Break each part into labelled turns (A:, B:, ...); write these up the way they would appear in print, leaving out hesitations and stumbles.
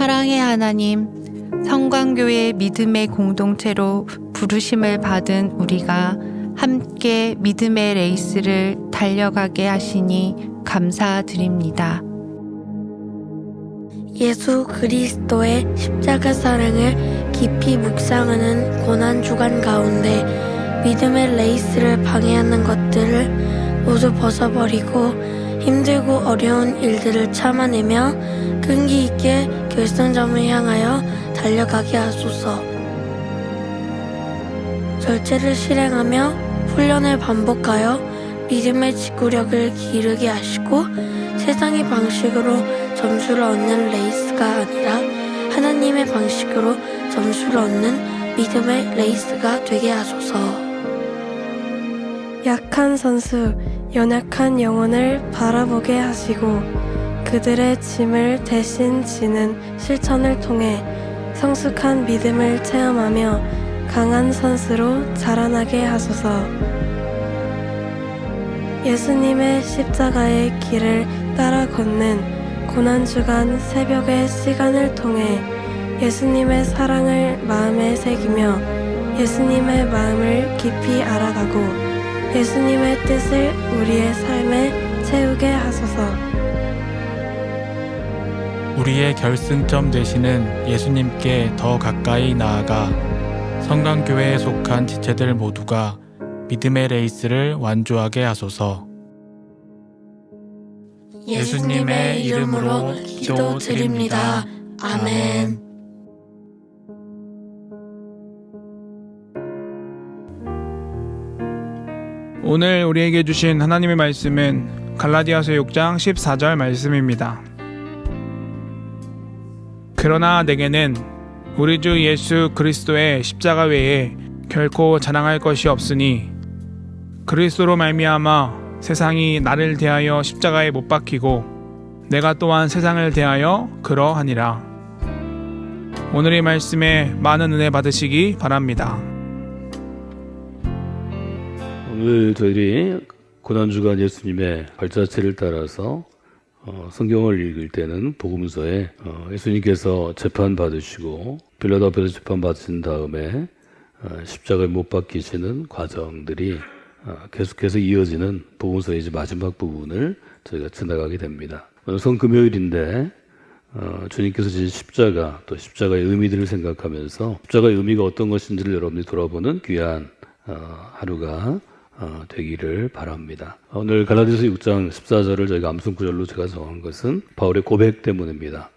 A: 사랑의 하나님, 성광교회 믿음의 공동체로 부르심을 받은 우리가 함께 믿음의 레이스를 달려가게 하시니 감사드립니다.
B: 예수 그리스도의 십자가 사랑을 깊이 묵상하는 고난주간 가운데 믿음의 레이스를 방해하는 것들을 모두 벗어버리고 힘들고 어려운 일들을 참아내며 끈기 있게 결승점을 향하여 달려가게 하소서. 절제를 실행하며 훈련을 반복하여 믿음의 지구력을 기르게 하시고 세상의 방식으로 점수를 얻는 레이스가 아니라 하나님의 방식으로 점수를 얻는 믿음의 레이스가 되게 하소서.
C: 약한 선수, 연약한 영혼을 바라보게 하시고 그들의 짐을 대신 지는 실천을 통해 성숙한 믿음을 체험하며 강한 선수로 자라나게 하소서. 예수님의 십자가의 길을 따라 걷는 고난주간 새벽의 시간을 통해 예수님의 사랑을 마음에 새기며 예수님의 마음을 깊이 알아가고 예수님의 뜻을 우리의 삶에 채우게 하소서.
D: 우리의 결승점 되시는 예수님께 더 가까이 나아가 성강교회에 속한 지체들 모두가 믿음의 레이스를 완주하게 하소서.
B: 예수님의 이름으로 기도드립니다. 아멘.
E: 오늘 우리에게 주신 하나님의 말씀은 갈라디아서 6장 14절 말씀입니다. 그러나 내게는 우리 주 예수 그리스도의 십자가 외에 결코 자랑할 것이 없으니 그리스도로 말미암아 세상이 나를 대하여 십자가에 못 박히고 내가 또한 세상을 대하여 그러하니라. 오늘의 말씀에 많은 은혜 받으시기 바랍니다.
F: 오늘 저희들이 고난주간 예수님의 발자취를 따라서 성경을 읽을 때는 복음서에 예수님께서 재판받으시고 빌라도 앞에서 재판받으신 다음에 십자가에 못 박히시는 과정들이 계속해서 이어지는 복음서의 이제 마지막 부분을 저희가 지나가게 됩니다. 오늘 성금요일인데 주님께서 지신 십자가 또 십자가의 의미들을 생각하면서 십자가의 의미가 어떤 것인지를 여러분들이 돌아보는 귀한 하루가 되기를 바랍니다. 오늘 갈라디아서 6장 14절을 저희가 암송구절로 제가 정한 것은 바울의 고백 때문입니다.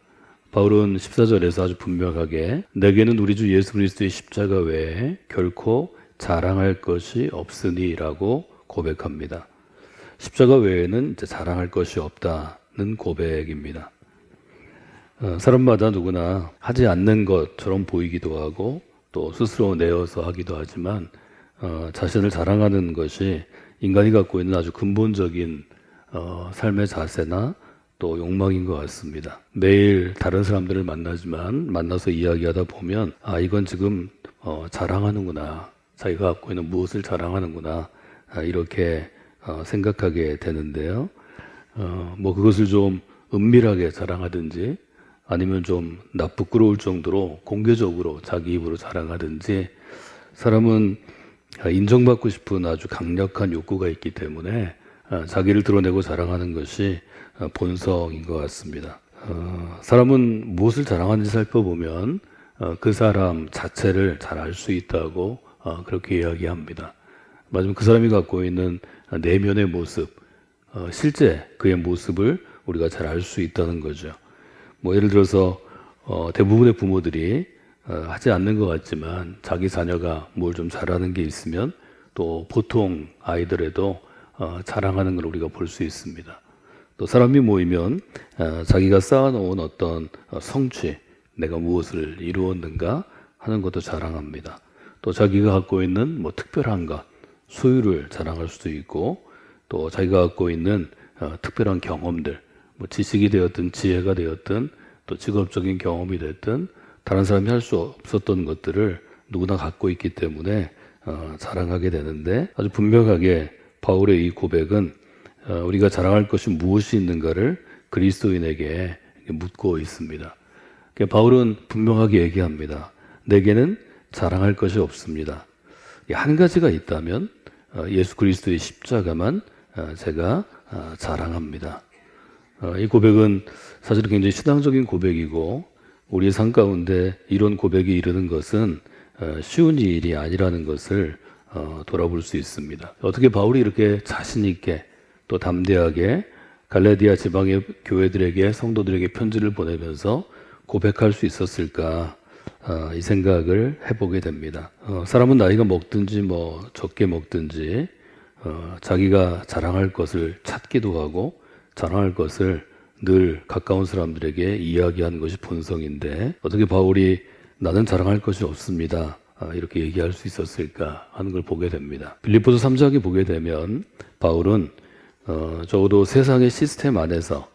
F: 바울은 14절에서 아주 분명하게 내게는 우리 주 예수 그리스도의 십자가 외에 결코 자랑할 것이 없으니 라고 고백합니다. 십자가 외에는 이제 자랑할 것이 없다는 고백입니다. 사람마다 누구나 하지 않는 것처럼 보이기도 하고 또 스스로 내어서 하기도 하지만 자신을 자랑하는 것이 인간이 갖고 있는 아주 근본적인 삶의 자세나 또 욕망인 것 같습니다. 매일 다른 사람들을 만나서 이야기하다 보면 이건 지금 자랑하는구나, 자기가 갖고 있는 무엇을 자랑하는구나 이렇게 생각하게 되는데요. 그것을 좀 은밀하게 자랑하든지 아니면 좀 부끄러울 정도로 공개적으로 자기 입으로 자랑하든지 사람은 인정받고 싶은 아주 강력한 욕구가 있기 때문에 자기를 드러내고 자랑하는 것이 본성인 것 같습니다. 사람은 무엇을 자랑하는지 살펴보면 그 사람 자체를 잘 알 수 있다고 그렇게 이야기합니다. 마지막 그 사람이 갖고 있는 내면의 모습, 실제 그의 모습을 우리가 잘 알 수 있다는 거죠. 예를 들어서 대부분의 부모들이 하지 않는 것 같지만 자기 자녀가 뭘 좀 잘하는 게 있으면 또 보통 아이들에도 자랑하는 걸 우리가 볼 수 있습니다. 또 사람이 모이면 자기가 쌓아놓은 어떤 성취, 내가 무엇을 이루었는가 하는 것도 자랑합니다. 또 자기가 갖고 있는 특별한 것, 소유를 자랑할 수도 있고 또 자기가 갖고 있는 특별한 경험들, 지식이 되었든 지혜가 되었든 또 직업적인 경험이 됐든 다른 사람이 할 수 없었던 것들을 누구나 갖고 있기 때문에 자랑하게 되는데 아주 분명하게 바울의 이 고백은 우리가 자랑할 것이 무엇이 있는가를 그리스도인에게 묻고 있습니다. 그러니까 바울은 분명하게 얘기합니다. 내게는 자랑할 것이 없습니다. 한 가지가 있다면 예수 그리스도의 십자가만 제가 자랑합니다. 이 고백은 사실 굉장히 신앙적인 고백이고 우리의 삶 가운데 이런 고백이 이르는 것은 쉬운 일이 아니라는 것을 돌아볼 수 있습니다. 어떻게 바울이 이렇게 자신 있게 또 담대하게 갈라디아 지방의 교회들에게 성도들에게 편지를 보내면서 고백할 수 있었을까 이 생각을 해보게 됩니다. 사람은 나이가 먹든지 뭐 적게 먹든지 자기가 자랑할 것을 찾기도 하고 자랑할 것을 늘 가까운 사람들에게 이야기하는 것이 본성인데 어떻게 바울이 나는 자랑할 것이 없습니다 이렇게 얘기할 수 있었을까 하는 걸 보게 됩니다. 빌립보서 3장에 보게 되면 바울은 적어도 세상의 시스템 안에서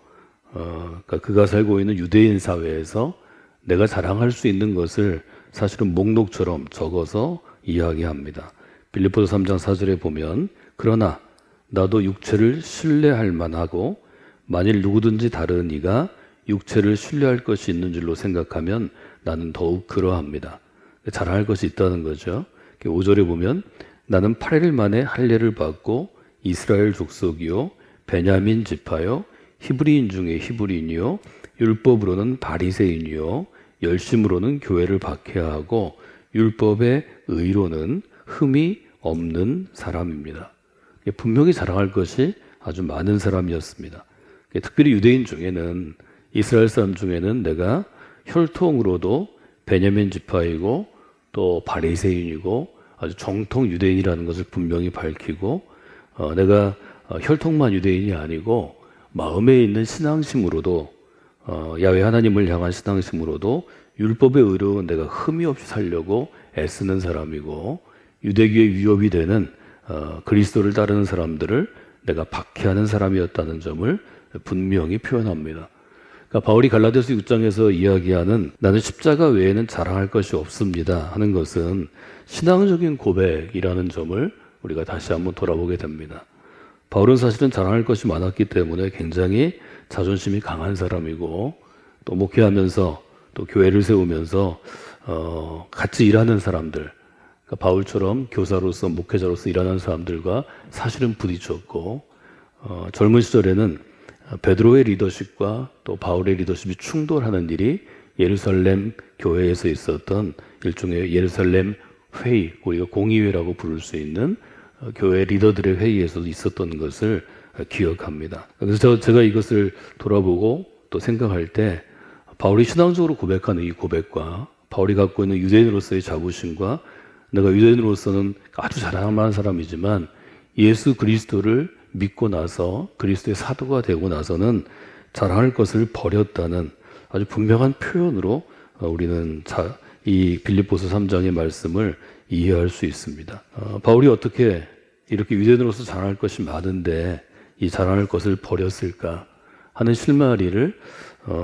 F: 그러니까 그가 살고 있는 유대인 사회에서 내가 자랑할 수 있는 것을 사실은 목록처럼 적어서 이야기합니다. 빌립보서 3장 4절에 보면 그러나 나도 육체를 신뢰할 만하고 만일 누구든지 다른 이가 육체를 신뢰할 것이 있는 줄로 생각하면 나는 더욱 그러합니다. 자랑할 것이 있다는 거죠. 5절에 보면 나는 8일 만에 할례를 받고 이스라엘 족속이요 베냐민 지파요 히브리인 중에 히브리인이요 율법으로는 바리새인이요 열심으로는 교회를 박해하고 율법의 의로는 흠이 없는 사람입니다. 분명히 자랑할 것이 아주 많은 사람이었습니다. 특별히 유대인 중에는 이스라엘 사람 중에는 내가 혈통으로도 베냐민 지파이고 또 바리새인이고 아주 정통 유대인이라는 것을 분명히 밝히고 내가 혈통만 유대인이 아니고 마음에 있는 신앙심으로도 야훼 하나님을 향한 신앙심으로도 율법의 의로운 내가 흠이 없이 살려고 애쓰는 사람이고 유대교의 위협이 되는 그리스도를 따르는 사람들을 내가 박해하는 사람이었다는 점을 분명히 표현합니다. 그러니까 바울이 갈라디아서 6장에서 이야기하는 나는 십자가 외에는 자랑할 것이 없습니다 하는 것은 신앙적인 고백이라는 점을 우리가 다시 한번 돌아보게 됩니다. 바울은 사실은 자랑할 것이 많았기 때문에 굉장히 자존심이 강한 사람이고 또 목회하면서 또 교회를 세우면서 같이 일하는 사람들 그러니까 바울처럼 교사로서 목회자로서 일하는 사람들과 사실은 부딪혔고 젊은 시절에는 베드로의 리더십과 또 바울의 리더십이 충돌하는 일이 예루살렘 교회에서 있었던 일종의 예루살렘 회의, 우리가 공의회라고 부를 수 있는 교회 리더들의 회의에서 있었던 것을 기억합니다. 그래서 제가 이것을 돌아보고 또 생각할 때 바울이 신앙적으로 고백하는 이 고백과 바울이 갖고 있는 유대인으로서의 자부심과 내가 유대인으로서는 아주 자랑할 사람이지만 예수 그리스도를 믿고 나서 그리스도의 사도가 되고 나서는 자랑할 것을 버렸다는 아주 분명한 표현으로 우리는 이 빌립보서 3장의 말씀을 이해할 수 있습니다. 바울이 어떻게 이렇게 유대인으로서 자랑할 것이 많은데 이 자랑할 것을 버렸을까 하는 실마리를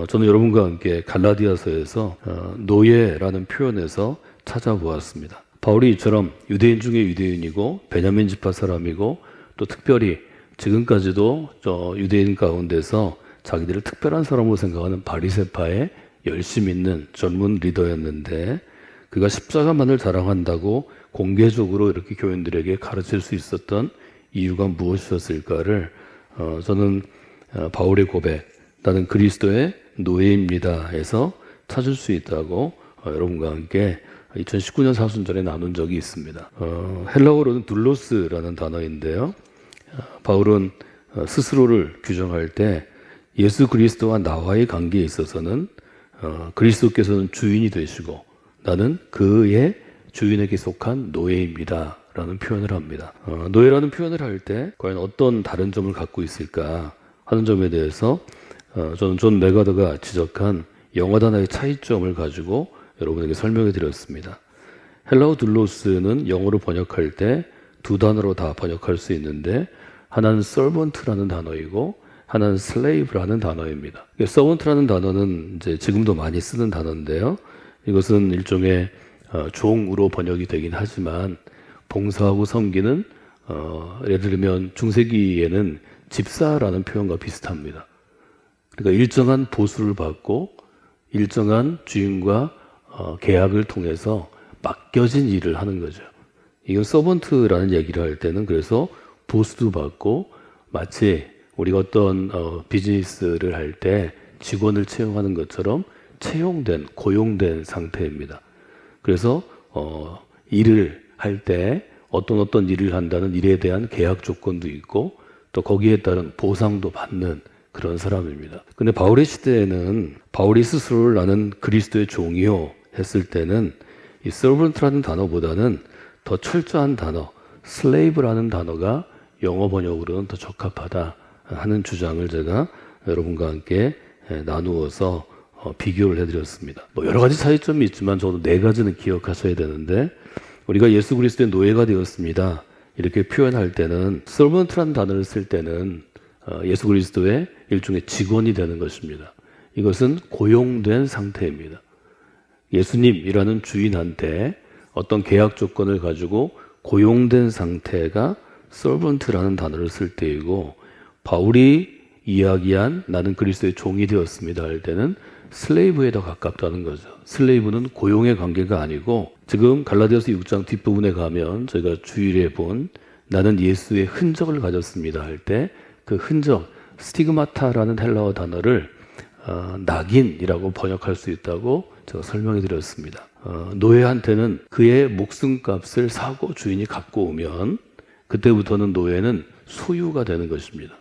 F: 저는 여러분과 함께 갈라디아서에서 노예라는 표현에서 찾아보았습니다. 바울이 이처럼 유대인 중에 유대인이고 베냐민 지파 사람이고 또 특별히 지금까지도 유대인 가운데서 자기들을 특별한 사람으로 생각하는 바리새파의 열심 있는 젊은 리더였는데 그가 십자가만을 자랑한다고 공개적으로 이렇게 교인들에게 가르칠 수 있었던 이유가 무엇이었을까를 저는 바울의 고백 나는 그리스도의 노예입니다 해서 찾을 수 있다고 여러분과 함께 2019년 사순절에 나눈 적이 있습니다. 헬라어로는 둘로스라는 단어인데요. 바울은 스스로를 규정할 때 예수 그리스도와 나와의 관계에 있어서는 그리스도께서는 주인이 되시고 나는 그의 주인에게 속한 노예입니다 라는 표현을 합니다. 노예라는 표현을 할 때 과연 어떤 다른 점을 갖고 있을까 하는 점에 대해서 저는 존 메가더가 지적한 영어 단어의 차이점을 가지고 여러분에게 설명해 드렸습니다. 헬라어 둘로스는 영어로 번역할 때 두 단어로 다 번역할 수 있는데 하나는 servant라는 단어이고 하나는 slave라는 단어입니다. servant라는 단어는 이제 지금도 많이 쓰는 단어인데요. 이것은 일종의 종으로 번역이 되긴 하지만 봉사하고 섬기는 예를 들면 중세기에는 집사라는 표현과 비슷합니다. 그러니까 일정한 보수를 받고 일정한 주인과 계약을 통해서 맡겨진 일을 하는 거죠. 이건 서번트라는 얘기를 할 때는 그래서 보수도 받고 마치 우리가 어떤 비즈니스를 할 때 직원을 채용하는 것처럼 채용된, 고용된 상태입니다. 그래서 일을 할 때 어떤 일을 한다는 일에 대한 계약 조건도 있고 또 거기에 따른 보상도 받는 그런 사람입니다. 근데 바울의 시대에는 바울이 스스로를 나는 그리스도의 종이요 했을 때는 이 servant라는 단어보다는 더 철저한 단어, slave라는 단어가 영어 번역으로는 더 적합하다 하는 주장을 제가 여러분과 함께 나누어서 비교를 해드렸습니다. 뭐 여러 가지 차이점이 있지만 저도 4가지는 기억하셔야 되는데, 우리가 예수 그리스도의 노예가 되었습니다 이렇게 표현할 때는 servant라는 단어를 쓸 때는 예수 그리스도의 일종의 직원이 되는 것입니다. 이것은 고용된 상태입니다. 예수님이라는 주인한테 어떤 계약 조건을 가지고 고용된 상태가 servant라는 단어를 쓸 때이고, 바울이 이야기한 나는 그리스도의 종이 되었습니다 할 때는 슬레이브에 더 가깝다는 거죠. 슬레이브는 고용의 관계가 아니고, 지금 갈라디아서 6장 뒷부분에 가면 저희가 주일에 본 나는 예수의 흔적을 가졌습니다 할 때 그 흔적, 스티그마타라는 헬라어 단어를 낙인이라고 번역할 수 있다고 제가 설명해 드렸습니다. 노예한테는 그의 목숨값을 사고 주인이 갖고 오면 그때부터는 노예는 소유가 되는 것입니다.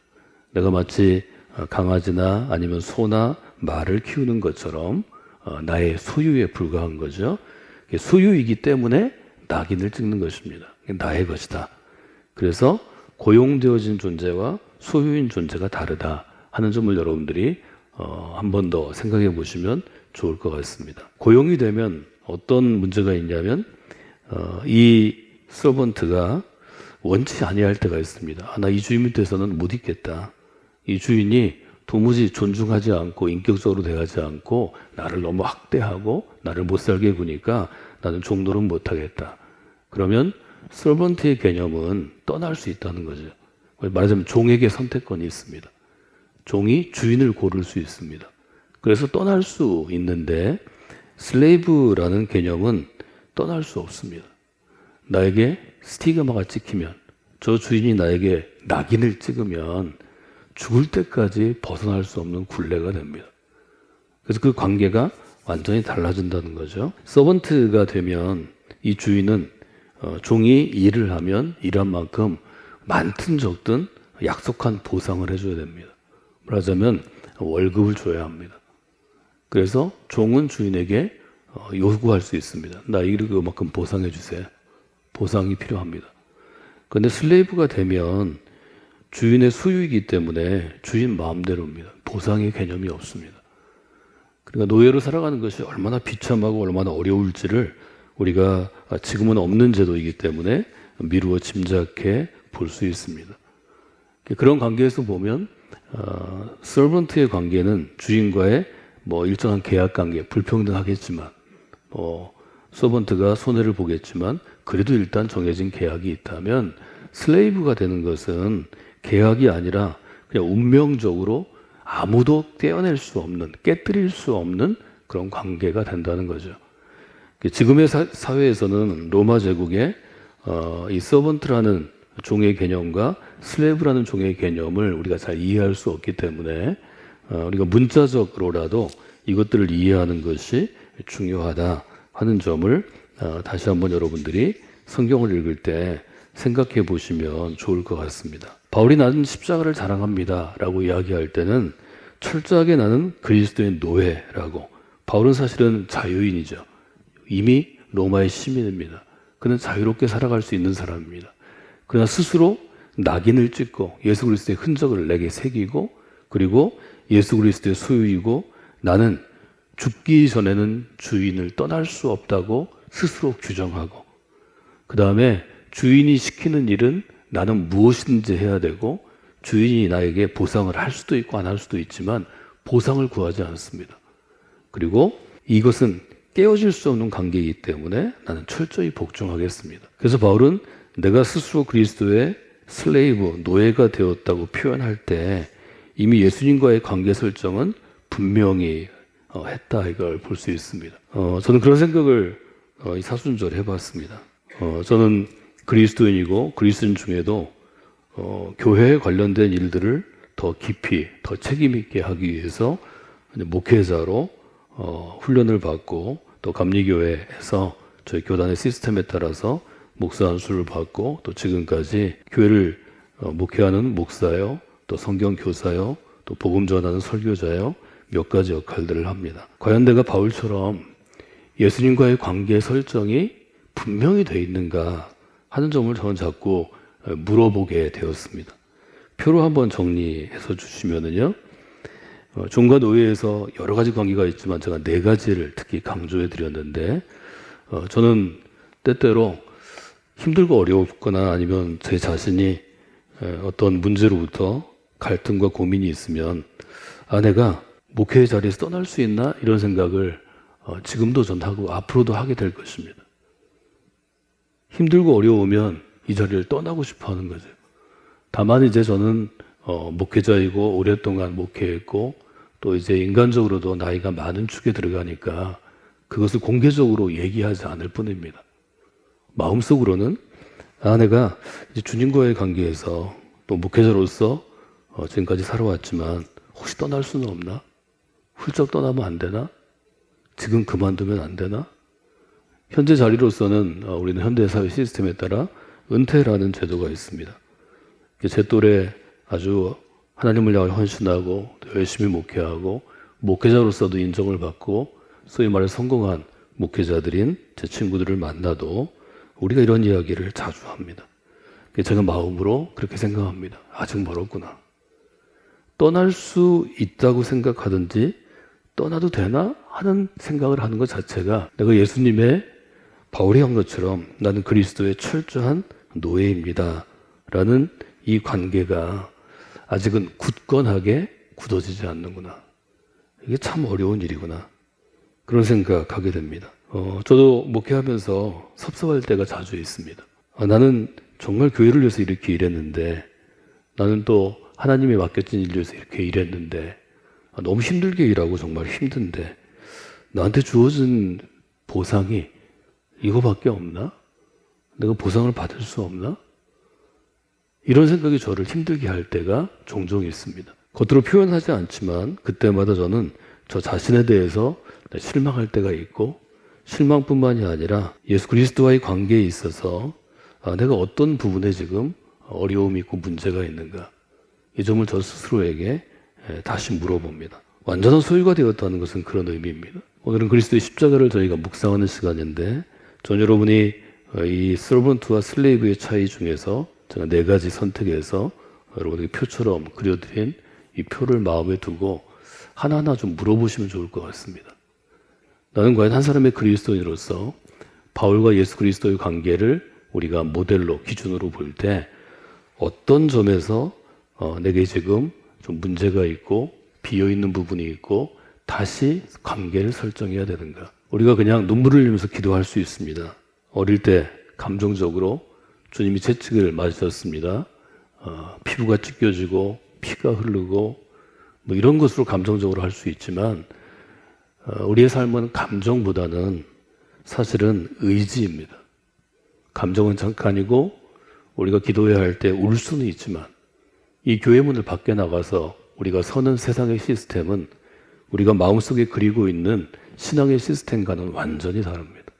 F: 내가 마치 강아지나 아니면 소나 말을 키우는 것처럼 나의 소유에 불과한 거죠. 소유이기 때문에 낙인을 찍는 것입니다. 나의 것이다. 그래서 고용되어진 존재와 소유인 존재가 다르다 하는 점을 여러분들이 한 번 더 생각해 보시면 좋을 것 같습니다. 고용이 되면 어떤 문제가 있냐면 이 서번트가 원치 아니할 때가 있습니다. 나 이 주인 밑에서는 못 있겠다. 이 주인이 도무지 존중하지 않고 인격적으로 대하지 않고 나를 너무 학대하고 나를 못 살게 구니까 나는 종노릇 못 하겠다. 그러면 서번트의 개념은 떠날 수 있다는 거죠. 말하자면 종에게 선택권이 있습니다. 종이 주인을 고를 수 있습니다. 그래서 떠날 수 있는데 슬레이브라는 개념은 떠날 수 없습니다. 나에게 스티그마가 찍히면, 저 주인이 나에게 낙인을 찍으면 죽을 때까지 벗어날 수 없는 굴레가 됩니다. 그래서 그 관계가 완전히 달라진다는 거죠. 서번트가 되면 이 주인은 종이 일을 하면 일한 만큼 많든 적든 약속한 보상을 해줘야 됩니다. 말하자면 월급을 줘야 합니다. 그래서 종은 주인에게 요구할 수 있습니다. 나 이만큼 보상해 주세요. 보상이 필요합니다. 그런데 슬레이브가 되면 주인의 소유이기 때문에 주인 마음대로입니다. 보상의 개념이 없습니다. 그러니까 노예로 살아가는 것이 얼마나 비참하고 얼마나 어려울지를 우리가 지금은 없는 제도이기 때문에 미루어 짐작해 볼 수 있습니다. 그런 관계에서 보면 서번트의 관계는 주인과의 일정한 계약 관계, 불평등하겠지만 서번트가 손해를 보겠지만 그래도 일단 정해진 계약이 있다면, 슬레이브가 되는 것은 계약이 아니라 그냥 운명적으로 아무도 떼어낼 수 없는, 깨뜨릴 수 없는 그런 관계가 된다는 거죠. 지금의 사회에서는 로마 제국의 이 서번트라는 종의 개념과 슬레이브라는 종의 개념을 우리가 잘 이해할 수 없기 때문에 우리가 문자적으로라도 이것들을 이해하는 것이 중요하다 하는 점을 다시 한번 여러분들이 성경을 읽을 때 생각해 보시면 좋을 것 같습니다. 바울이 나는 십자가를 자랑합니다 라고 이야기할 때는 철저하게 나는 그리스도의 노예라고, 바울은 사실은 자유인이죠. 이미 로마의 시민입니다. 그는 자유롭게 살아갈 수 있는 사람입니다. 그러나 스스로 낙인을 찍고 예수 그리스도의 흔적을 내게 새기고, 그리고 예수 그리스도의 소유이고 나는 죽기 전에는 주인을 떠날 수 없다고 스스로 규정하고, 그 다음에 주인이 시키는 일은 나는 무엇이든지 해야 되고, 주인이 나에게 보상을 할 수도 있고 안 할 수도 있지만 보상을 구하지 않습니다. 그리고 이것은 깨어질 수 없는 관계이기 때문에 나는 철저히 복종하겠습니다. 그래서 바울은 내가 스스로 그리스도의 슬레이브, 노예가 되었다고 표현할 때 이미 예수님과의 관계 설정은 분명히 했다 이걸 볼 수 있습니다. 저는 그런 생각을 이 사순절에 해봤습니다. 저는 그리스도인이고 그리스도인 중에도 교회에 관련된 일들을 더 깊이, 더 책임 있게 하기 위해서 목회자로 훈련을 받고 또 감리교회에서 저희 교단의 시스템에 따라서 목사 안수를 받고 또 지금까지 교회를 목회하는 목사요, 또 성경 교사요, 또 복음 전하는 설교자요, 몇 가지 역할들을 합니다. 과연 내가 바울처럼 예수님과의 관계 설정이 분명히 돼 있는가 하는 점을 저는 자꾸 물어보게 되었습니다. 표로 한번 정리해서 주시면은요, 종과 노예에서 여러 가지 관계가 있지만 제가 4가지를 특히 강조해 드렸는데, 저는 때때로 힘들고 어려웠거나 아니면 제 자신이 어떤 문제로부터 갈등과 고민이 있으면 내가 목회의 자리에서 떠날 수 있나? 이런 생각을 지금도 전 하고 앞으로도 하게 될 것입니다. 힘들고 어려우면 이 자리를 떠나고 싶어 하는 거죠. 다만 이제 저는 목회자이고 오랫동안 목회했고 또 이제 인간적으로도 나이가 많은 축에 들어가니까 그것을 공개적으로 얘기하지 않을 뿐입니다. 마음속으로는 내가 이제 주님과의 관계에서 또 목회자로서 지금까지 살아왔지만 혹시 떠날 수는 없나? 훌쩍 떠나면 안 되나? 지금 그만두면 안 되나? 현재 자리로서는 우리는 현대사회 시스템에 따라 은퇴라는 제도가 있습니다. 제 또래 아주 하나님을 향해 헌신하고 열심히 목회하고 목회자로서도 인정을 받고 소위 말해 성공한 목회자들인 제 친구들을 만나도 우리가 이런 이야기를 자주 합니다. 제가 마음으로 그렇게 생각합니다. 아직 멀었구나. 떠날 수 있다고 생각하든지 떠나도 되나 하는 생각을 하는 것 자체가 내가 예수님의 바울이 한 것처럼 나는 그리스도의 철저한 노예입니다 라는 이 관계가 아직은 굳건하게 굳어지지 않는구나. 이게 참 어려운 일이구나. 그런 생각하게 됩니다. 저도 목회하면서 섭섭할 때가 자주 있습니다. 나는 정말 교회를 위해서 이렇게 일했는데, 나는 또 하나님이 맡겨진 일을 위해서 이렇게 일했는데, 너무 힘들게 일하고 정말 힘든데 나한테 주어진 보상이 이거밖에 없나? 내가 보상을 받을 수 없나? 이런 생각이 저를 힘들게 할 때가 종종 있습니다. 겉으로 표현하지 않지만 그때마다 저는 저 자신에 대해서 실망할 때가 있고, 실망뿐만이 아니라 예수 그리스도와의 관계에 있어서 내가 어떤 부분에 지금 어려움이 있고 문제가 있는가, 이 점을 저 스스로에게 다시 물어봅니다. 완전한 소유가 되었다는 것은 그런 의미입니다. 오늘은 그리스도의 십자가를 저희가 묵상하는 시간인데, 전 여러분이 이 서번트와 슬레이브의 차이 중에서 제가 4가지 선택해서 여러분에게 표처럼 그려드린 이 표를 마음에 두고 하나하나 좀 물어보시면 좋을 것 같습니다. 나는 과연 한 사람의 그리스도인으로서 바울과 예수 그리스도의 관계를 우리가 모델로, 기준으로 볼 때 어떤 점에서 내게 지금 좀 문제가 있고 비어있는 부분이 있고 다시 관계를 설정해야 되는가. 우리가 그냥 눈물을 흘리면서 기도할 수 있습니다. 어릴 때 감정적으로 주님이 채찍을 맞으셨습니다. 피부가 찢겨지고 피가 흐르고 뭐 이런 것으로 감정적으로 할 수 있지만 우리의 삶은 감정보다는 사실은 의지입니다. 감정은 잠깐이고 우리가 기도해야 할 때 울 수는 있지만 이 교회 문을 밖에 나가서 우리가 서는 세상의 시스템은 우리가 마음속에 그리고 있는 신앙의 시스템과는 완전히 다릅니다.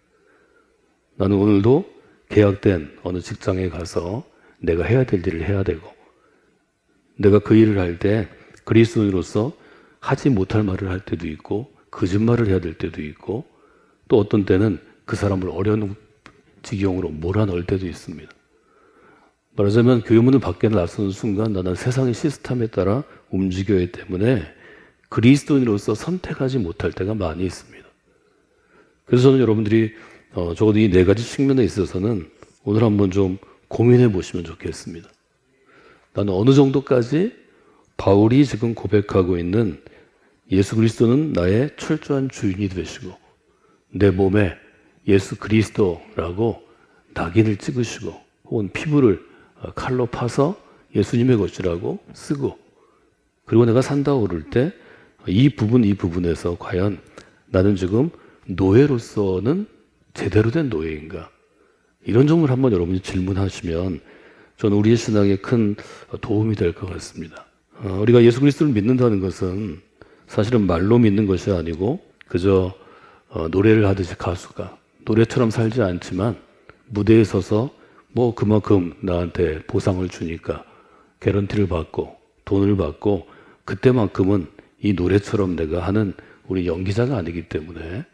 F: 나는 오늘도 계약된 어느 직장에 가서 내가 해야 될 일을 해야 되고, 내가 그 일을 할 때 그리스도인으로서 하지 못할 말을 할 때도 있고 거짓말을 해야 될 때도 있고, 또 어떤 때는 그 사람을 어려운 지경으로 몰아넣을 때도 있습니다. 말하자면 교회 문을 밖에 나서는 순간 나는 세상의 시스템에 따라 움직여야 하기 때문에 그리스도인으로서 선택하지 못할 때가 많이 있습니다. 그래서 저는 여러분들이 적어도 이 4가지 측면에 있어서는 오늘 한번 좀 고민해 보시면 좋겠습니다. 나는 어느 정도까지 바울이 지금 고백하고 있는 예수 그리스도는 나의 철저한 주인이 되시고 내 몸에 예수 그리스도라고 낙인을 찍으시고 혹은 피부를 칼로 파서 예수님의 것이라고 쓰고, 그리고 내가 산다고 그럴 때 이 부분에서 과연 나는 지금 노예로서는 제대로 된 노예인가? 이런 점을 한번 여러분이 질문하시면 저는 우리의 신앙에 큰 도움이 될 것 같습니다. 우리가 예수 그리스도를 믿는다는 것은 사실은 말로 믿는 것이 아니고 그저 노래를 하듯이 가수가 노래처럼 살지 않지만 무대에 서서 뭐 그만큼 나한테 보상을 주니까 개런티를 받고 돈을 받고 그때만큼은 이 노래처럼 내가 하는 우리 연기자가 아니기 때문에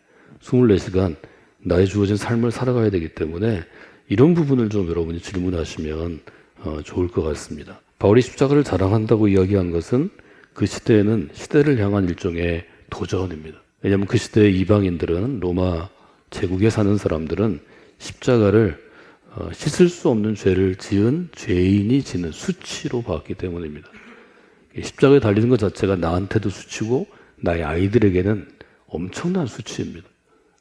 F: 24시간 나의 주어진 삶을 살아가야 되기 때문에 이런 부분을 좀 여러분이 질문하시면 좋을 것 같습니다. 바울이 십자가를 자랑한다고 이야기한 것은 그 시대에는 시대를 향한 일종의 도전입니다. 왜냐하면 그 시대의 이방인들은 로마 제국에 사는 사람들은 십자가를 씻을 수 없는 죄를 지은 죄인이 지는 수치로 봤기 때문입니다. 십자가에 달리는 것 자체가 나한테도 수치고 나의 아이들에게는 엄청난 수치입니다.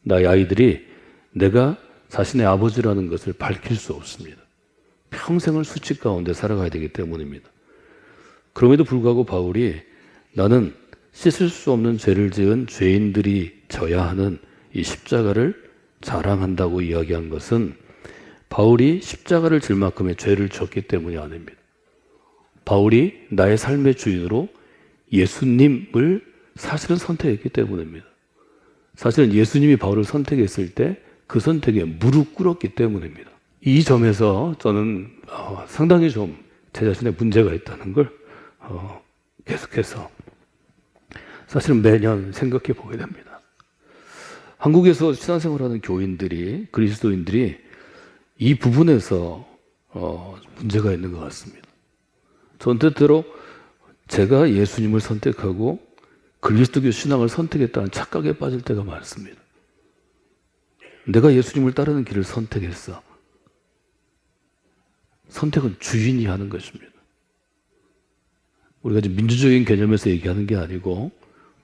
F: 나의 아이들이 내가 자신의 아버지라는 것을 밝힐 수 없습니다. 평생을 수치 가운데 살아가야 되기 때문입니다. 그럼에도 불구하고 바울이 나는 씻을 수 없는 죄를 지은 죄인들이 져야 하는 이 십자가를 자랑한다고 이야기한 것은 바울이 십자가를 질 만큼의 죄를 졌기 때문이 아닙니다. 바울이 나의 삶의 주인으로 예수님을 사실은 선택했기 때문입니다. 사실은 예수님이 바울을 선택했을 때 그 선택에 무릎 꿇었기 때문입니다. 이 점에서 저는 상당히 좀 제 자신의 문제가 있다는 걸 계속해서 사실은 매년 생각해 보게 됩니다. 한국에서 신앙생활하는 교인들이 그리스도인들이 이 부분에서 문제가 있는 것 같습니다. 전 때때로 제가 예수님을 선택하고 그리스도교 신앙을 선택했다는 착각에 빠질 때가 많습니다. 내가 예수님을 따르는 길을 선택했어. 선택은 주인이 하는 것입니다. 우리가 지금 민주적인 개념에서 얘기하는 게 아니고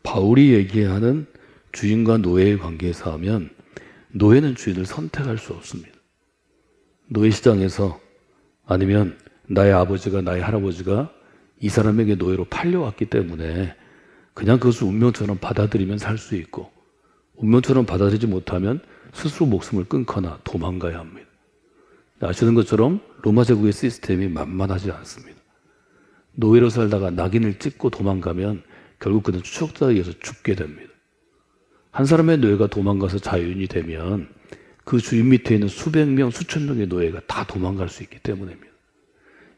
F: 바울이 얘기하는 주인과 노예의 관계에서 하면 노예는 주인을 선택할 수 없습니다. 노예 시장에서 아니면 나의 아버지가 나의 할아버지가 이 사람에게 노예로 팔려왔기 때문에 그냥 그것을 운명처럼 받아들이면 살 수 있고 운명처럼 받아들이지 못하면 스스로 목숨을 끊거나 도망가야 합니다. 아시는 것처럼 로마 제국의 시스템이 만만하지 않습니다. 노예로 살다가 낙인을 찍고 도망가면 결국 그는 추적자에 의해서 죽게 됩니다. 한 사람의 노예가 도망가서 자유인이 되면 그 주인 밑에 있는 수백 명, 수천 명의 노예가 다 도망갈 수 있기 때문입니다.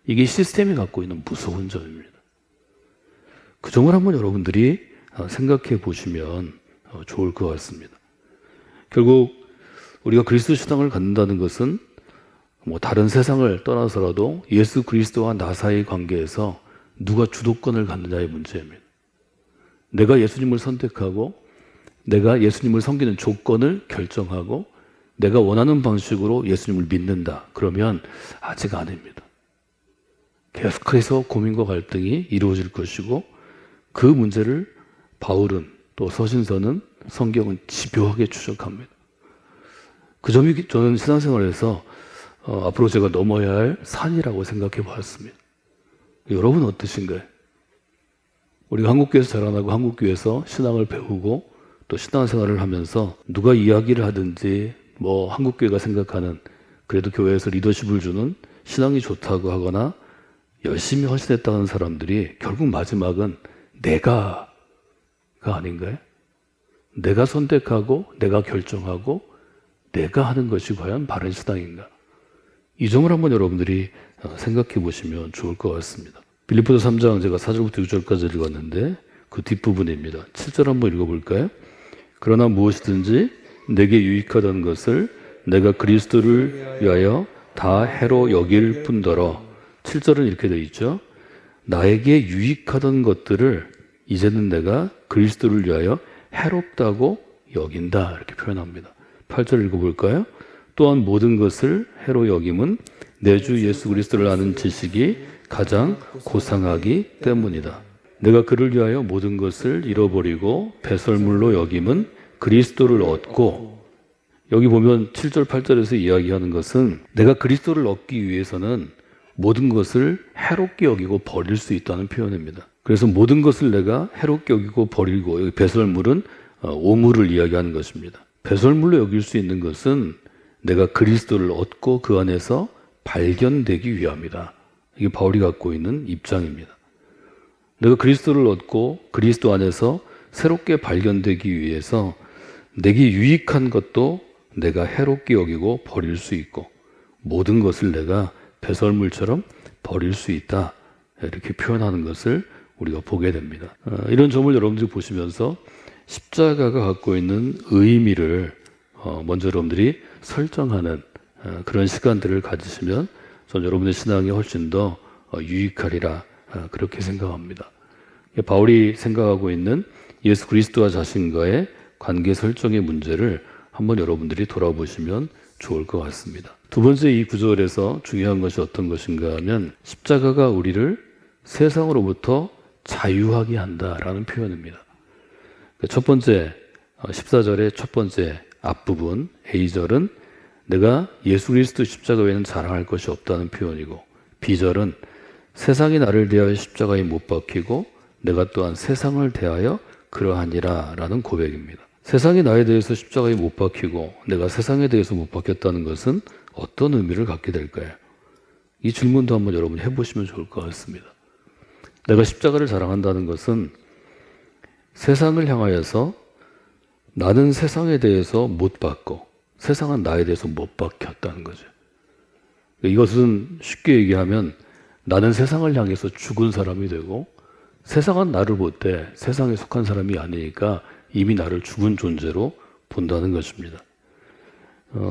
F: 이게 시스템이 갖고 있는 무서운 점입니다. 그 점을 한번 여러분들이 생각해 보시면 좋을 것 같습니다. 결국 우리가 그리스도 신앙을 갖는다는 것은 뭐 다른 세상을 떠나서라도 예수 그리스도와 나 사이의 관계에서 누가 주도권을 갖느냐의 문제입니다. 내가 예수님을 선택하고 내가 예수님을 섬기는 조건을 결정하고 내가 원하는 방식으로 예수님을 믿는다. 그러면 아직 아닙니다. 계속해서 고민과 갈등이 이루어질 것이고 그 문제를 바울은 또 서신서는 성경은 집요하게 추적합니다. 그 점이 저는 신앙생활에서 앞으로 제가 넘어야 할 산이라고 생각해 보았습니다. 여러분 어떠신가요? 우리가 한국교회에서 자라나고 한국교회에서 신앙을 배우고 또 신앙생활을 하면서 누가 이야기를 하든지 뭐 한국교회가 생각하는 그래도 교회에서 리더십을 주는 신앙이 좋다고 하거나 열심히 헌신했다는 사람들이 결국 마지막은 내가가 아닌가요? 내가 선택하고 내가 결정하고 내가 하는 것이 과연 바른 신앙인가? 이 점을 한번 여러분들이 생각해 보시면 좋을 것 같습니다. 빌립보서 3장 제가 4절부터 6절까지 읽었는데 그 뒷부분입니다. 7절 한번 읽어볼까요? 그러나 무엇이든지 내게 유익하던 것을 내가 그리스도를 위하여 다 해로 여길 뿐더러 7절은 이렇게 되어 있죠. 나에게 유익하던 것들을 이제는 내가 그리스도를 위하여 해롭다고 여긴다 이렇게 표현합니다. 8절 읽어볼까요? 또한 모든 것을 해로 여김은 내 주 예수 그리스도를 아는 지식이 가장 고상하기 때문이다. 내가 그를 위하여 모든 것을 잃어버리고 배설물로 여김은 그리스도를 얻고 여기 보면 7절 8절에서 이야기하는 것은 내가 그리스도를 얻기 위해서는 모든 것을 해롭게 여기고 버릴 수 있다는 표현입니다. 그래서 모든 것을 내가 해롭게 여기고 버리고, 여기 배설물은 오물을 이야기하는 것입니다. 배설물로 여길 수 있는 것은 내가 그리스도를 얻고 그 안에서 발견되기 위함이다. 이게 바울이 갖고 있는 입장입니다. 내가 그리스도를 얻고 그리스도 안에서 새롭게 발견되기 위해서 내게 유익한 것도 내가 해롭게 여기고 버릴 수 있고, 모든 것을 내가 배설물처럼 버릴 수 있다. 이렇게 표현하는 것을 우리가 보게 됩니다. 이런 점을 여러분들이 보시면서 십자가가 갖고 있는 의미를 먼저 여러분들이 설정하는 그런 시간들을 가지시면 전 여러분의 신앙이 훨씬 더 유익하리라, 그렇게 생각합니다. 바울이 생각하고 있는 예수 그리스도와 자신과의 관계 설정의 문제를 한번 여러분들이 돌아보시면 좋을 것 같습니다. 두 번째, 이 구절에서 중요한 것이 어떤 것인가 하면 십자가가 우리를 세상으로부터 자유하게 한다라는 표현입니다. 첫 번째, 14절의 첫 번째 앞부분 A절은 내가 예수 그리스도 십자가 외에는 자랑할 것이 없다는 표현이고, B절은 세상이 나를 대하여 십자가에 못 박히고 내가 또한 세상을 대하여 그러하니라 라는 고백입니다. 세상이 나에 대해서 십자가에 못 박히고 내가 세상에 대해서 못 박혔다는 것은 어떤 의미를 갖게 될까요? 이 질문도 한번 여러분이 해보시면 좋을 것 같습니다. 내가 십자가를 자랑한다는 것은 세상을 향하여서 나는 세상에 대해서 못 박고 세상은 나에 대해서 못 박혔다는 거죠. 이것은 쉽게 얘기하면 나는 세상을 향해서 죽은 사람이 되고 세상은 나를 볼 때 세상에 속한 사람이 아니니까 이미 나를 죽은 존재로 본다는 것입니다.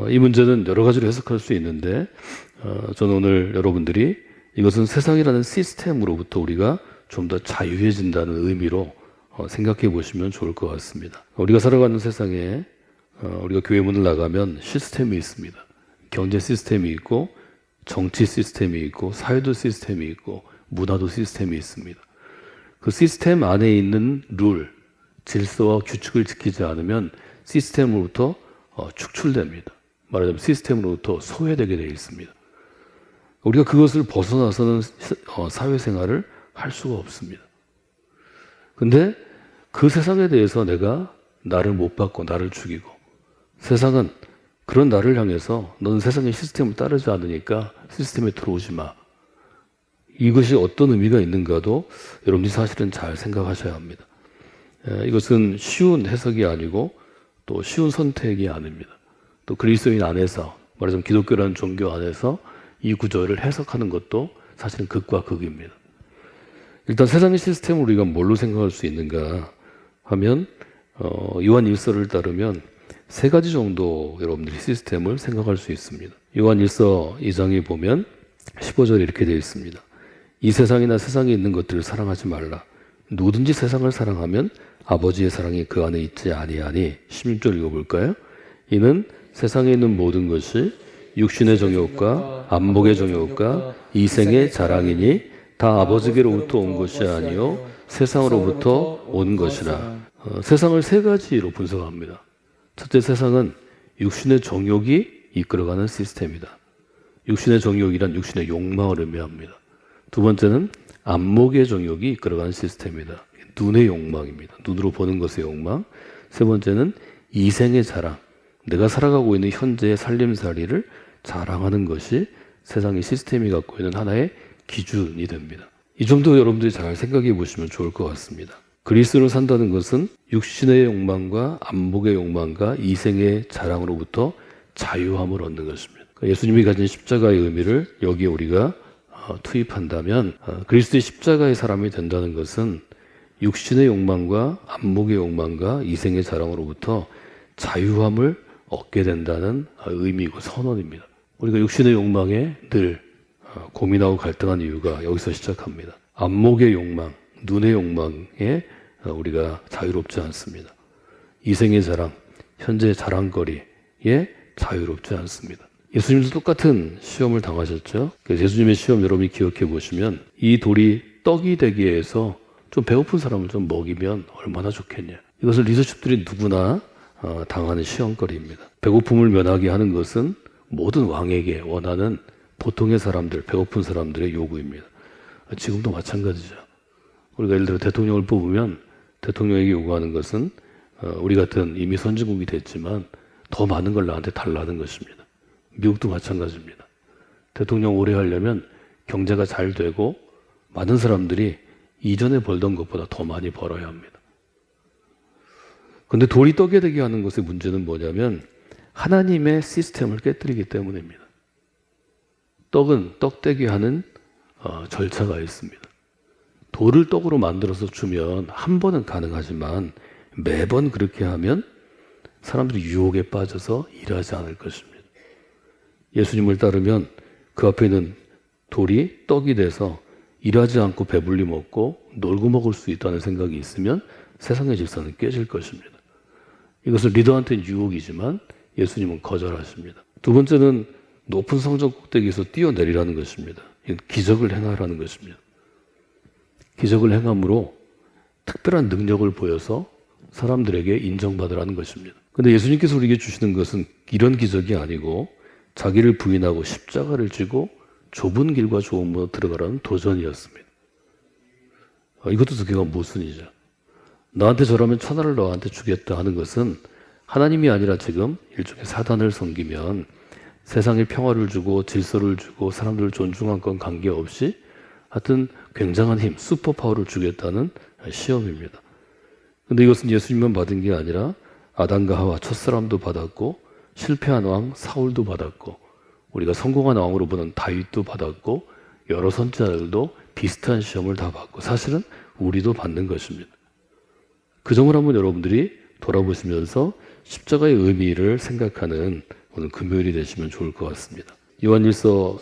F: 이 문제는 여러 가지로 해석할 수 있는데 저는 오늘 여러분들이 이것은 세상이라는 시스템으로부터 우리가 좀 더 자유해진다는 의미로 생각해 보시면 좋을 것 같습니다. 우리가 살아가는 세상에 우리가 교회 문을 나가면 시스템이 있습니다. 경제 시스템이 있고 정치 시스템이 있고 사회도 시스템이 있고 문화도 시스템이 있습니다. 그 시스템 안에 있는 룰, 질서와 규칙을 지키지 않으면 시스템으로부터 축출됩니다. 말하자면 시스템으로부터 소외되게 되어 있습니다. 우리가 그것을 벗어나서는 사회생활을 할 수가 없습니다. 근데 그 세상에 대해서 내가 나를 못 받고 나를 죽이고, 세상은 그런 나를 향해서 너는 세상의 시스템을 따르지 않으니까 시스템에 들어오지 마. 이것이 어떤 의미가 있는가도 여러분이 사실은 잘 생각하셔야 합니다. 이것은 쉬운 해석이 아니고 또 쉬운 선택이 아닙니다. 또 그리스도인 안에서, 말하자면 기독교라는 종교 안에서 이 구절을 해석하는 것도 사실은 극과 극입니다. 일단 세상의 시스템을 우리가 뭘로 생각할 수 있는가 하면 요한 1서를 따르면 세 가지 정도 여러분들이 시스템을 생각할 수 있습니다. 요한 1서 2장에 보면 15절에 이렇게 되어 있습니다. 이 세상이나 세상에 있는 것들을 사랑하지 말라. 누구든지 세상을 사랑하면 아버지의 사랑이 그 안에 있지 아니하니. 16절 읽어볼까요? 이는 세상에 있는 모든 것이 육신의 정욕과 안목의 정욕과 이생의 자랑이니 다 아버지께로부터 온 것이 아니요 세상으로부터 온 것이라. 세상을 세 가지로 분석합니다. 첫째, 세상은 육신의 정욕이 이끌어가는 시스템이다. 육신의 정욕이란 육신의 욕망을 의미합니다. 두 번째는 안목의 정욕이 이끌어가는 시스템이다. 눈의 욕망입니다. 눈으로 보는 것의 욕망. 세 번째는 이생의 자랑. 내가 살아가고 있는 현재의 살림살이를 자랑하는 것이 세상의 시스템이 갖고 있는 하나의 기준이 됩니다. 이 정도 여러분들이 잘 생각해 보시면 좋을 것 같습니다. 그리스도로 산다는 것은 육신의 욕망과 안목의 욕망과 이생의 자랑으로부터 자유함을 얻는 것입니다. 예수님이 가진 십자가의 의미를 여기에 우리가 투입한다면 그리스도의 십자가의 사람이 된다는 것은 육신의 욕망과 안목의 욕망과 이생의 자랑으로부터 자유함을 얻게 된다는 의미이고 선언입니다. 우리가 육신의 욕망에 늘 고민하고 갈등한 이유가 여기서 시작합니다. 안목의 욕망, 눈의 욕망에 우리가 자유롭지 않습니다. 이생의 자랑, 현재의 자랑거리에 자유롭지 않습니다. 예수님도 똑같은 시험을 당하셨죠. 그래서 예수님의 시험 여러분이 기억해 보시면 이 돌이 떡이 되기 위해서 좀 배고픈 사람을 좀 먹이면 얼마나 좋겠냐. 이것을 리더십들이 누구나 당하는 시험거리입니다. 배고픔을 면하게 하는 것은 모든 왕에게 원하는 보통의 사람들, 배고픈 사람들의 요구입니다. 지금도 마찬가지죠. 우리가 예를 들어 대통령을 뽑으면 대통령에게 요구하는 것은 우리 같은 이미 선진국이 됐지만 더 많은 걸 나한테 달라는 것입니다. 미국도 마찬가지입니다. 대통령 오래 하려면 경제가 잘 되고 많은 사람들이 이전에 벌던 것보다 더 많이 벌어야 합니다. 그런데 돌이 떡이 되게 하는 것의 문제는 뭐냐면 하나님의 시스템을 깨뜨리기 때문입니다. 떡은 떡되게 하는 절차가 있습니다. 돌을 떡으로 만들어서 주면 한 번은 가능하지만 매번 그렇게 하면 사람들이 유혹에 빠져서 일하지 않을 것입니다. 예수님을 따르면 그 앞에 있는 돌이 떡이 돼서 일하지 않고 배불리 먹고 놀고 먹을 수 있다는 생각이 있으면 세상의 질서는 깨질 것입니다. 이것은 리더한테는 유혹이지만 예수님은 거절하십니다. 두 번째는 높은 성전 꼭대기에서 뛰어내리라는 것입니다. 기적을 행하라는 것입니다. 기적을 행함으로 특별한 능력을 보여서 사람들에게 인정받으라는 것입니다. 그런데 예수님께서 우리에게 주시는 것은 이런 기적이 아니고 자기를 부인하고 십자가를 지고 좁은 길과 좁은 문으로 들어가라는 도전이었습니다. 이것도 두 개가 모순이죠. 나한테 절하면 천하를 너한테 주겠다 하는 것은 하나님이 아니라 지금 일종의 사단을 섬기면 세상에 평화를 주고 질서를 주고 사람들을 존중한 건 관계없이 하여튼 굉장한 힘, 슈퍼파워를 주겠다는 시험입니다. 그런데 이것은 예수님만 받은 게 아니라 아담과 하와 첫사람도 받았고 실패한 왕 사울도 받았고 우리가 성공한 왕으로 보는 다윗도 받았고 여러 선지자들도 비슷한 시험을 다 받고 사실은 우리도 받는 것입니다. 그 점을 한번 여러분들이 돌아보시면서 십자가의 의미를 생각하는 오늘 금요일이 되시면 좋을 것 같습니다. 요한일서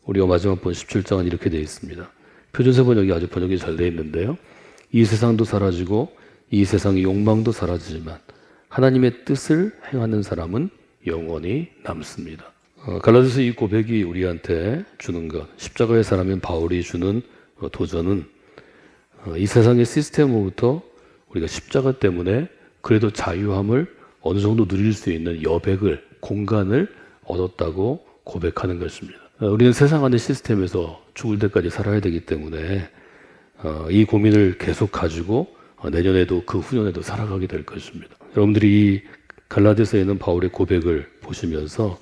F: 우리가 마지막 본 17장은 이렇게 되어 있습니다. 표준세 번역이 아주 번역이 잘 되어 있는데요. 이 세상도 사라지고 이 세상의 욕망도 사라지지만 하나님의 뜻을 행하는 사람은 영원히 남습니다. 갈라디아서 이 고백이 우리한테 주는 것, 십자가의 사람인 바울이 주는 도전은 이 세상의 시스템으로부터 우리가 십자가 때문에 그래도 자유함을 어느 정도 누릴 수 있는 여백을, 공간을 얻었다고 고백하는 것입니다. 우리는 세상 안의 시스템에서 죽을 때까지 살아야 되기 때문에 이 고민을 계속 가지고 내년에도 그 후년에도 살아가게 될 것입니다. 여러분들이 이 갈라디아서에 있는 바울의 고백을 보시면서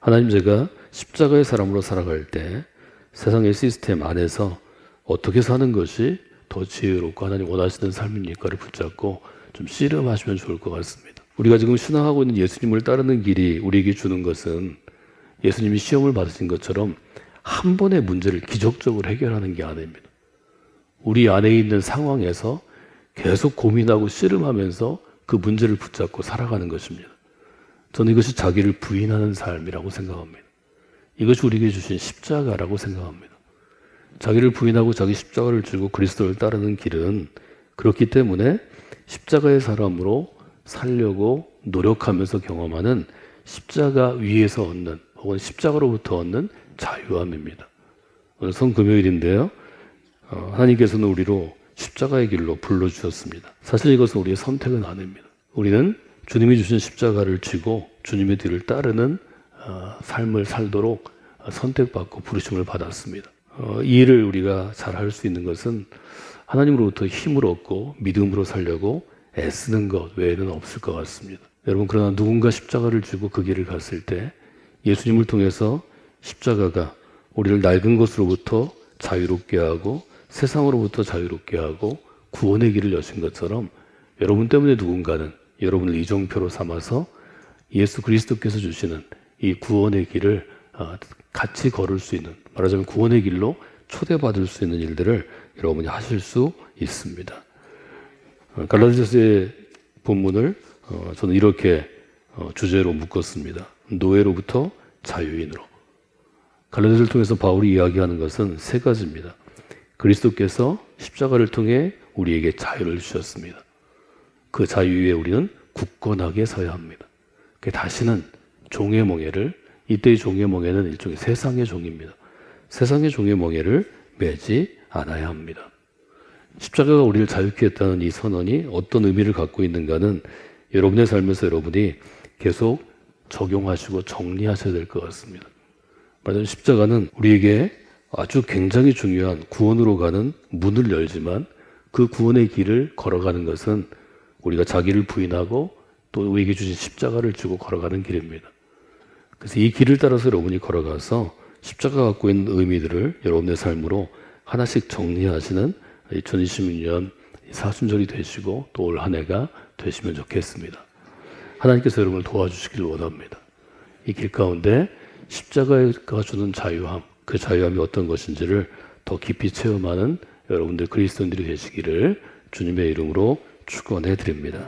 F: 하나님, 제가 십자가의 사람으로 살아갈 때 세상의 시스템 안에서 어떻게 사는 것이 더 지혜롭고 하나님 원하시는 삶입니까를 붙잡고 좀 씨름하시면 좋을 것 같습니다. 우리가 지금 신앙하고 있는 예수님을 따르는 길이 우리에게 주는 것은 예수님이 시험을 받으신 것처럼 한 번의 문제를 기적적으로 해결하는 게 아닙니다. 우리 안에 있는 상황에서 계속 고민하고 씨름하면서 그 문제를 붙잡고 살아가는 것입니다. 저는 이것이 자기를 부인하는 삶이라고 생각합니다. 이것이 우리에게 주신 십자가라고 생각합니다. 자기를 부인하고 자기 십자가를 지고 그리스도를 따르는 길은 그렇기 때문에 십자가의 사람으로 살려고 노력하면서 경험하는 십자가 위에서 얻는 혹은 십자가로부터 얻는 자유함입니다. 오늘 성금요일인데요. 하나님께서는 우리로 십자가의 길로 불러주셨습니다. 사실 이것은 우리의 선택은 아닙니다. 우리는 주님이 주신 십자가를 지고 주님의 뒤를 따르는 삶을 살도록 선택받고 부르심을 받았습니다. 이 일을 우리가 잘 할 수 있는 것은 하나님으로부터 힘을 얻고 믿음으로 살려고 애쓰는 것 외에는 없을 것 같습니다. 여러분, 그러나 누군가 십자가를 지고 그 길을 갔을 때 예수님을 통해서 십자가가 우리를 낡은 것으로부터 자유롭게 하고 세상으로부터 자유롭게 하고 구원의 길을 여신 것처럼 여러분 때문에 누군가는 여러분을 이정표로 삼아서 예수 그리스도께서 주시는 이 구원의 길을 같이 걸을 수 있는, 말하자면 구원의 길로 초대받을 수 있는 일들을 여러분이 하실 수 있습니다. 갈라디아서의 본문을 저는 이렇게 주제로 묶었습니다. 노예로부터 자유인으로. 갈라디아서를 통해서 바울이 이야기하는 것은 세 가지입니다. 그리스도께서 십자가를 통해 우리에게 자유를 주셨습니다. 그 자유 위에 우리는 굳건하게 서야 합니다. 다시는 종의 멍에를, 이때의 종의 멍에는 일종의 세상의 종입니다. 세상의 종의 멍에를 매지 않아야 합니다. 십자가가 우리를 자유케 했다는 이 선언이 어떤 의미를 갖고 있는가는 여러분의 삶에서 여러분이 계속 적용하시고 정리하셔야 될 것 같습니다. 말하자면 십자가는 우리에게 아주 굉장히 중요한 구원으로 가는 문을 열지만 그 구원의 길을 걸어가는 것은 우리가 자기를 부인하고 또 우리에게 주신 십자가를 주고 걸어가는 길입니다. 그래서 이 길을 따라서 여러분이 걸어가서 십자가 갖고 있는 의미들을 여러분의 삶으로 하나씩 정리하시는 2026년 사순절이 되시고 또 올 한 해가 되시면 좋겠습니다. 하나님께서 여러분을 도와주시길 원합니다. 이 길 가운데 십자가가 주는 자유함, 그 자유함이 어떤 것인지를 더 깊이 체험하는 여러분들 그리스도인들이 되시기를 주님의 이름으로 축원해 드립니다.